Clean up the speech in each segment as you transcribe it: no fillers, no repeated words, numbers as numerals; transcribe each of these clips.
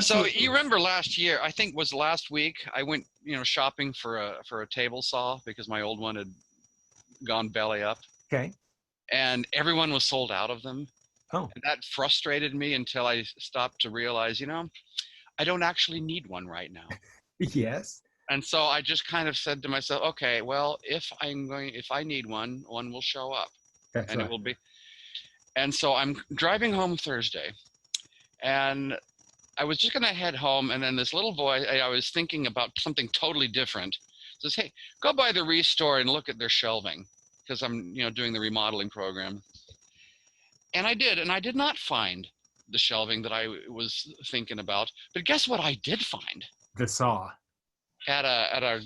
So Absolutely. you remember last year, I think was last week, I went, shopping for a table saw because my old one had gone belly up Okay. and everyone was sold out of them. Oh, And that frustrated me until I stopped to realize, I don't actually need one right now. yes. And so I just kind of said to myself, okay, well, if I need one will show up That's and it right. will be. And so I'm driving home Thursday and I was just going to head home. And then this little boy, I was thinking about something totally different, says, hey, go by the Restore and look at their shelving because I'm, doing the remodeling program. And I did. And I did not find the shelving that I was thinking about. But guess what I did find? The saw. At a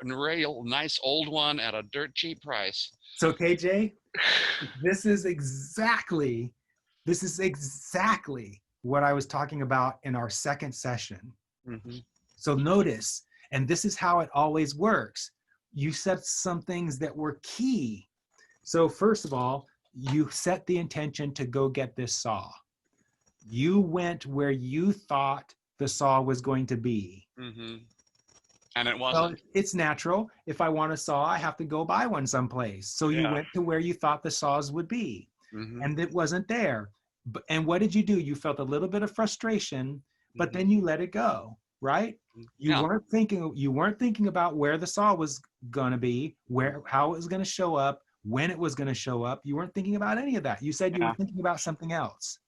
real nice old one at a dirt cheap price. So KJ, this is exactly this is exactly what I was talking about in our second session. Mm-hmm. So notice, and this is how it always works. You set some things that were key. So first of all, you set the intention to go get this saw. You went where you thought the saw was going to be. Mm-hmm. And it Well, wasn't. it's natural. If I want a saw, I have to go buy one someplace. So you Yeah. went to where you thought the saws would be, Mm-hmm. and it wasn't there. And what did you do? You felt a little bit of frustration, but Mm-hmm. then you let it go, right? You Yeah. weren't thinking about where the saw was going to be, how it was going to show up, when it was going to show up. You weren't thinking about any of that. You said you were Yeah. thinking about something else.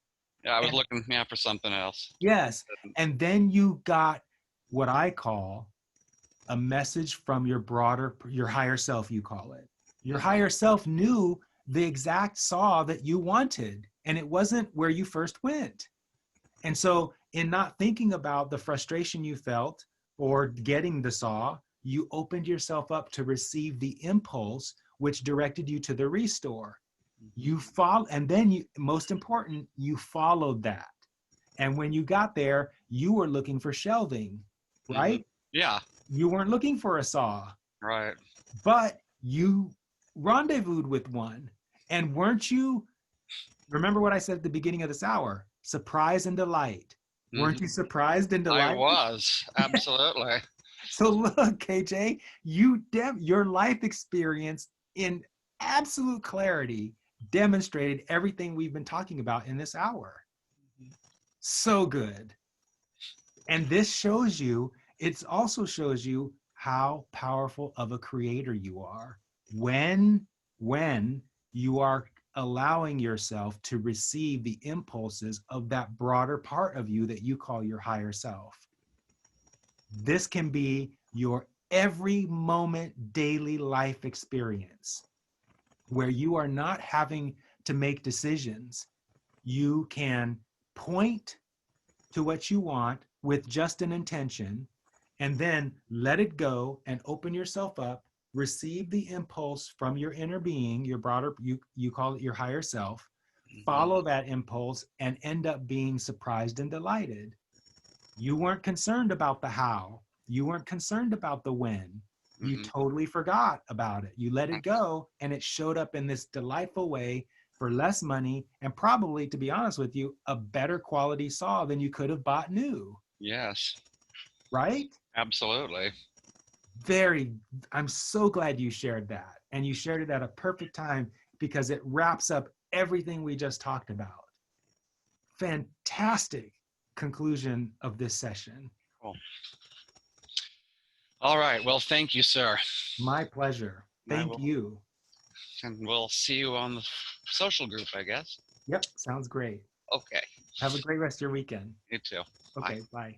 Yeah. I was And looking, for something else. yes, and then you got what I call a message from your higher self, you call it. Your higher self knew the exact saw that you wanted, and it wasn't where you first went. And so, in not thinking about the frustration you felt or getting the saw, you opened yourself up to receive the impulse which directed you to the Restore. You follow, and then most important, you followed that. And when you got there, you were looking for shelving, Mm-hmm. right? Yeah. You weren't looking for a saw, Right. but you rendezvoused with one. And weren't you, remember what I said at the beginning of this hour, surprise and delight. Weren't Mm-hmm. you surprised and I delighted? was absolutely. So look, KJ, your life experience in absolute clarity demonstrated everything we've been talking about in this hour. So good. And this shows you, it also shows you how powerful of a creator you are when you are allowing yourself to receive the impulses of that broader part of you that you call your higher self. This can be your every moment daily life experience where you are not having to make decisions. You can point to what you want with just an intention, and then let it go and open yourself up, receive the impulse from your inner being, your broader, you call it your higher self, Mm-hmm. follow that impulse and end up being surprised and delighted. You weren't concerned about the how, you weren't concerned about the when. You Mm-hmm. totally forgot about it. You let it go, and it showed up in this delightful way for less money, and probably, to be honest with you, a better quality saw than you could have bought new, Yes. right? Absolutely. Very, I'm so glad you shared that. And you shared it at a perfect time because it wraps up everything we just talked about. Fantastic conclusion of this session. Cool. All right. Well, thank you, sir. My pleasure. I Thank will, you. and we'll see you on the social group, I guess. Yep, sounds great. Okay. Have a great rest of your weekend. You too. Bye. Okay, bye.